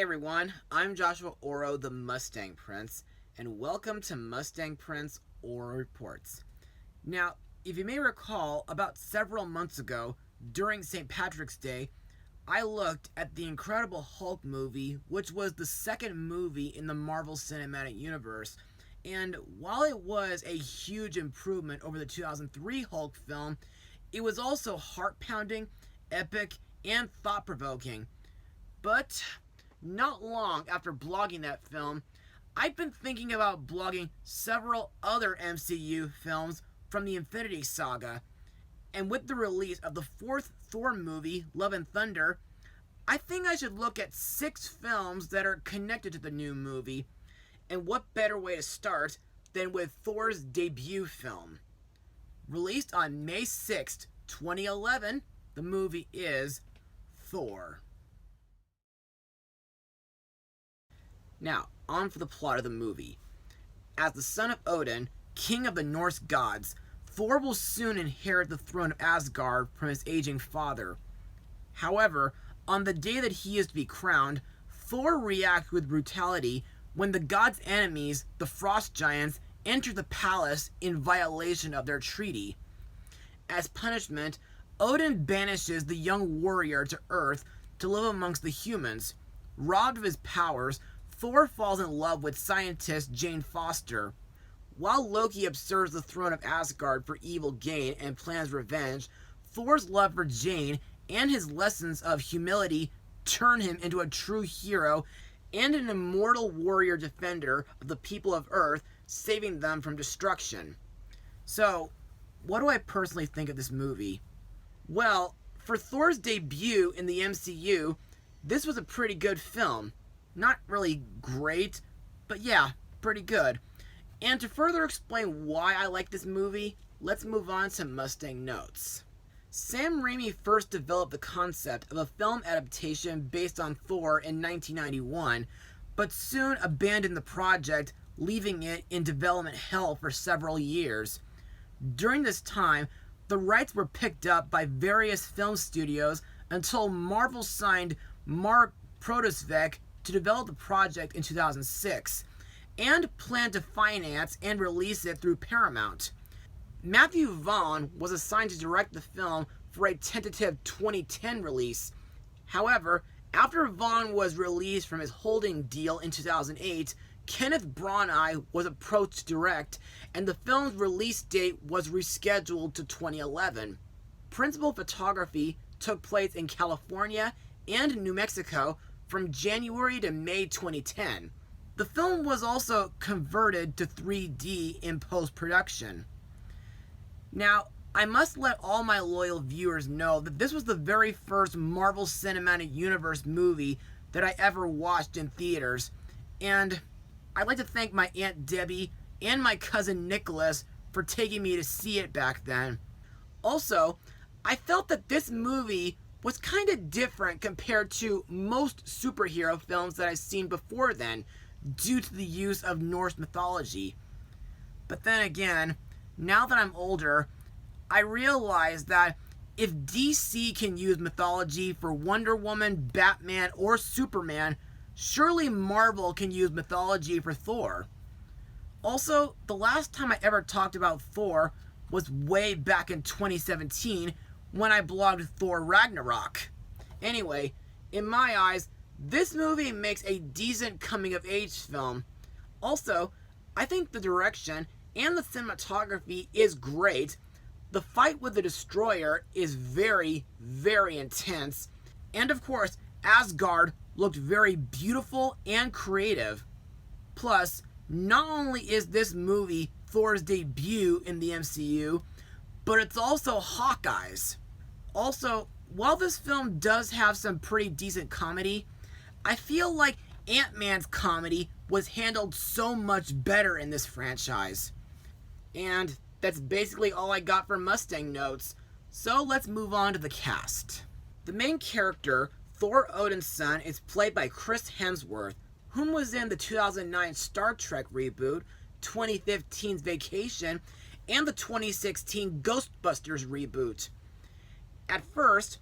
everyone, I'm Joshua Orro, the Mustang Prince, and welcome to Mustang Prince Orro Reports. Now, if you may recall, about several months ago, during St. Patrick's Day, I looked at the Incredible Hulk movie, which was the second movie in the Marvel Cinematic Universe, and while it was a huge improvement over the 2003 Hulk film, it was also heart-pounding, epic, and thought-provoking. But not long after blogging that film, I've been thinking about blogging several other MCU films from the Infinity Saga, and with the release of the fourth Thor movie, Love and Thunder, I think I should look at 6 films that are connected to the new movie, and what better way to start than with Thor's debut film. Released on May 6th, 2011, the movie is Thor. Now, on for the plot of the movie. As the son of Odin, king of the Norse gods, Thor will soon inherit the throne of Asgard from his aging father. However, on the day that he is to be crowned, Thor reacts with brutality when the god's enemies, the Frost Giants, enter the palace in violation of their treaty. As punishment, Odin banishes the young warrior to Earth to live amongst the humans. Robbed of his powers, Thor falls in love with scientist Jane Foster. While Loki observes the throne of Asgard for evil gain and plans revenge, Thor's love for Jane and his lessons of humility turn him into a true hero and an immortal warrior defender of the people of Earth, saving them from destruction. So, what do I personally think of this movie? Well, for Thor's debut in the MCU, this was a pretty good film. Not really great, but yeah, pretty good. And to further explain why I like this movie, let's move on to Mustang notes. Sam Raimi first developed the concept of a film adaptation based on Thor in 1991, but soon abandoned the project, leaving it in development hell for several years. During this time, the rights were picked up by various film studios until Marvel signed Mark Protosvek to develop the project in 2006, and planned to finance and release it through Paramount. Matthew Vaughn was assigned to direct the film for a tentative 2010 release. However, after Vaughn was released from his holding deal in 2008, Kenneth Branagh was approached to direct, and the film's release date was rescheduled to 2011. Principal photography took place in California and New Mexico from January to May 2010. The film was also converted to 3D in post-production. Now, I must let all my loyal viewers know that this was the very first Marvel Cinematic Universe movie that I ever watched in theaters, and I'd like to thank my Aunt Debbie and my cousin Nicholas for taking me to see it back then. Also, I felt that this movie was kind of different compared to most superhero films that I've seen before then, due to the use of Norse mythology. But then again, now that I'm older, I realize that if DC can use mythology for Wonder Woman, Batman, or Superman, surely Marvel can use mythology for Thor. Also, the last time I ever talked about Thor was way back in 2017 when I blogged Thor Ragnarok. Anyway, in my eyes, this movie makes a decent coming-of-age film. Also, I think the direction and the cinematography is great. The fight with the Destroyer is very, very intense. And of course, Asgard looked very beautiful and creative. Plus, not only is this movie Thor's debut in the MCU, but it's also Hawkeye's. Also, while this film does have some pretty decent comedy, I feel like Ant-Man's comedy was handled so much better in this franchise. And that's basically all I got for Mustang notes, so let's move on to the cast. The main character, Thor Odin's son, is played by Chris Hemsworth, whom was in the 2009 Star Trek reboot, 2015's Vacation, and the 2016 Ghostbusters reboot. At first,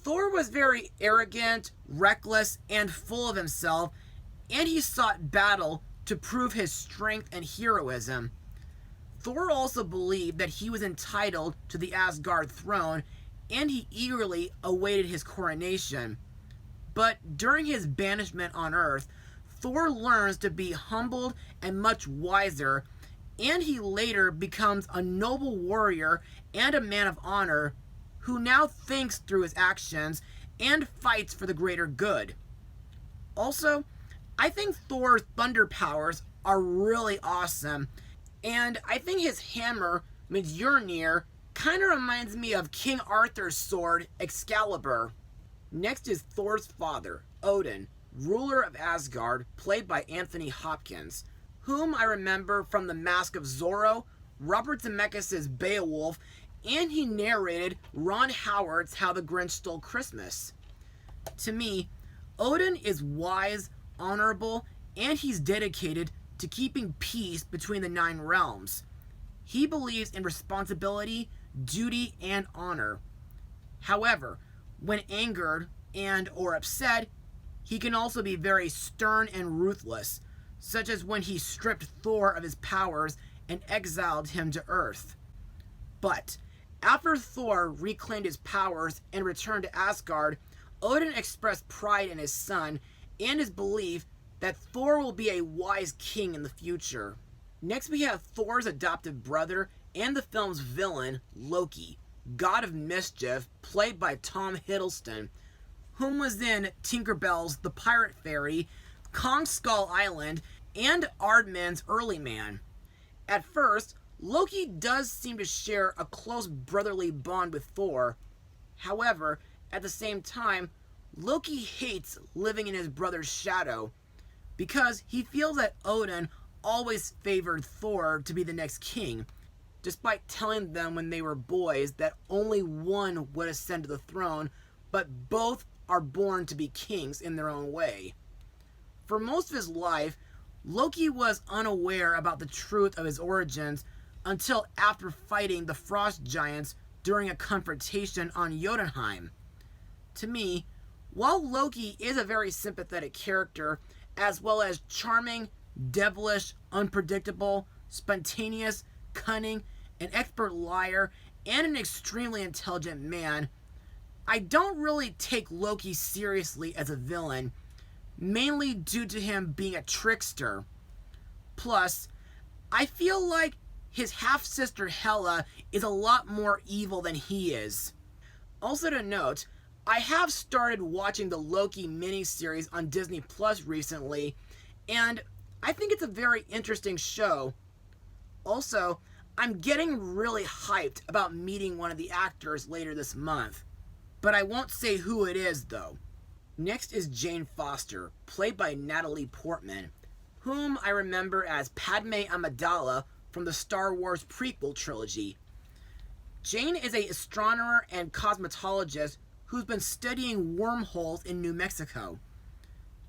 Thor was very arrogant, reckless, and full of himself, and he sought battle to prove his strength and heroism. Thor also believed that he was entitled to the Asgard throne, and he eagerly awaited his coronation. But during his banishment on Earth, Thor learns to be humbled and much wiser, and he later becomes a noble warrior and a man of honor who now thinks through his actions and fights for the greater good. Also, I think Thor's thunder powers are really awesome, and I think his hammer, Mjolnir, kind of reminds me of King Arthur's sword, Excalibur. Next is Thor's father, Odin, ruler of Asgard, played by Anthony Hopkins, whom I remember from The Mask of Zorro, Robert Zemeckis' Beowulf, and he narrated Ron Howard's How the Grinch Stole Christmas. To me, Odin is wise, honorable, and he's dedicated to keeping peace between the 9 realms. He believes in responsibility, duty, and honor. However, when angered and or upset, he can also be very stern and ruthless, such as when he stripped Thor of his powers and exiled him to Earth. But after Thor reclaimed his powers and returned to Asgard, Odin expressed pride in his son and his belief that Thor will be a wise king in the future. Next we have Thor's adopted brother and the film's villain, Loki, god of mischief, played by Tom Hiddleston, whom was in Tinkerbell's The Pirate Fairy, Kong Skull Island, and Aardman's Early Man. At first, Loki does seem to share a close brotherly bond with Thor. However, at the same time, Loki hates living in his brother's shadow, because he feels that Odin always favored Thor to be the next king, despite telling them when they were boys that only one would ascend to the throne, but both are born to be kings in their own way. For most of his life, Loki was unaware about the truth of his origins until after fighting the Frost Giants during a confrontation on Jotunheim. To me, while Loki is a very sympathetic character, as well as charming, devilish, unpredictable, spontaneous, cunning, an expert liar, and an extremely intelligent man, I don't really take Loki seriously as a villain, mainly due to him being a trickster. Plus, I feel like his half-sister Hela is a lot more evil than he is. Also to note, I have started watching the Loki miniseries on Disney Plus recently, and I think it's a very interesting show. Also, I'm getting really hyped about meeting one of the actors later this month, but I won't say who it is though. Next is Jane Foster, played by Natalie Portman, whom I remember as Padme Amidala from the Star Wars prequel trilogy. Jane is an astronomer and cosmetologist who's been studying wormholes in New Mexico.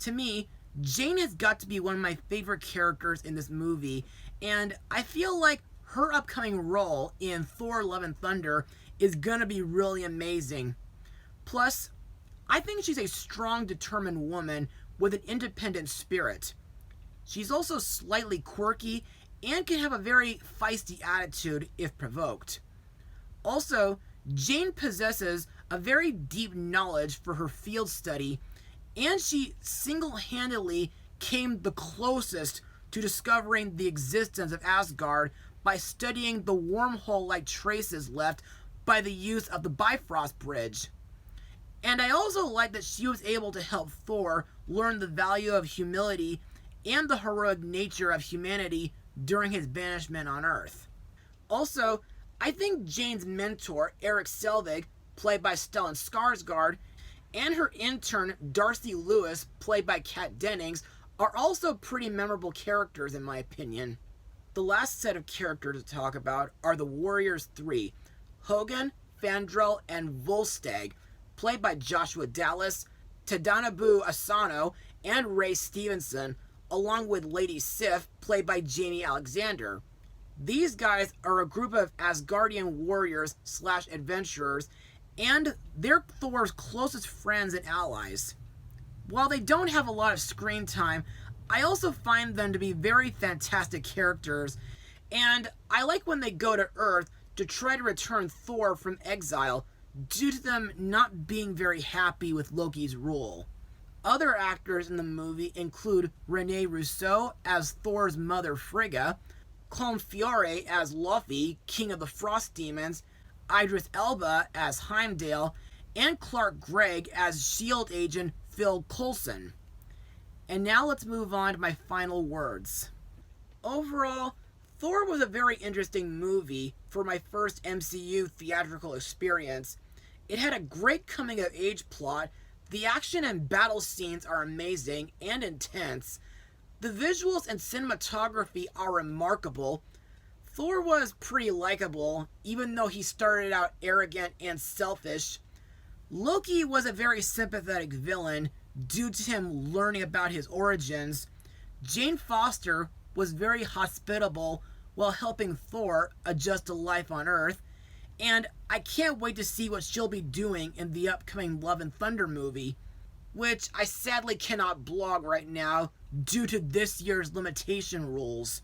To me, Jane has got to be one of my favorite characters in this movie, and I feel like her upcoming role in Thor Love and Thunder is gonna be really amazing. Plus, I think she's a strong, determined woman with an independent spirit. She's also slightly quirky and can have a very feisty attitude if provoked. Also, Jane possesses a very deep knowledge for her field study, and she single-handedly came the closest to discovering the existence of Asgard by studying the wormhole-like traces left by the use of the Bifrost Bridge. And I also like that she was able to help Thor learn the value of humility and the heroic nature of humanity during his banishment on Earth. Also, I think Jane's mentor, Eric Selvig, played by Stellan Skarsgård, and her intern, Darcy Lewis, played by Kat Dennings, are also pretty memorable characters in my opinion. The last set of characters to talk about are the Warriors 3, Hogun, Fandral, and Volstagg, played by Joshua Dallas, Tadanobu Asano, and Ray Stevenson, along with Lady Sif, played by Jamie Alexander. These guys are a group of Asgardian warriors / adventurers, and they're Thor's closest friends and allies. While they don't have a lot of screen time, I also find them to be very fantastic characters, and I like when they go to Earth to try to return Thor from exile due to them not being very happy with Loki's rule. Other actors in the movie include Rene Russo as Thor's mother Frigga, Colm Feore as Luffy, King of the Frost Demons, Idris Elba as Heimdall, and Clark Gregg as S.H.I.E.L.D. agent Phil Coulson. And now let's move on to my final words. Overall, Thor was a very interesting movie for my first MCU theatrical experience. It had a great coming-of-age plot, the action and battle scenes are amazing and intense, the visuals and cinematography are remarkable, Thor was pretty likable, even though he started out arrogant and selfish. Loki was a very sympathetic villain due to him learning about his origins. Jane Foster was very hospitable while helping Thor adjust to life on Earth, and I can't wait to see what she'll be doing in the upcoming Love and Thunder movie, which I sadly cannot blog right now due to this year's limitation rules.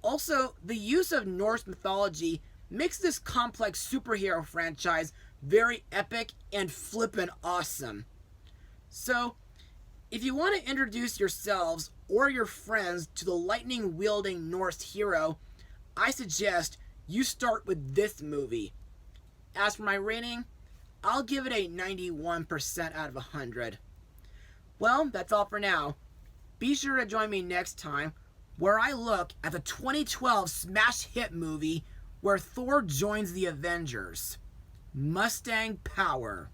Also, the use of Norse mythology makes this complex superhero franchise very epic and flippin' awesome. So, if you want to introduce yourselves or your friends to the lightning-wielding Norse hero, I suggest you start with this movie. As for my rating, I'll give it a 91% out of 100. Well, that's all for now. Be sure to join me next time where I look at the 2012 smash hit movie where Thor joins the Avengers, Mustang Power.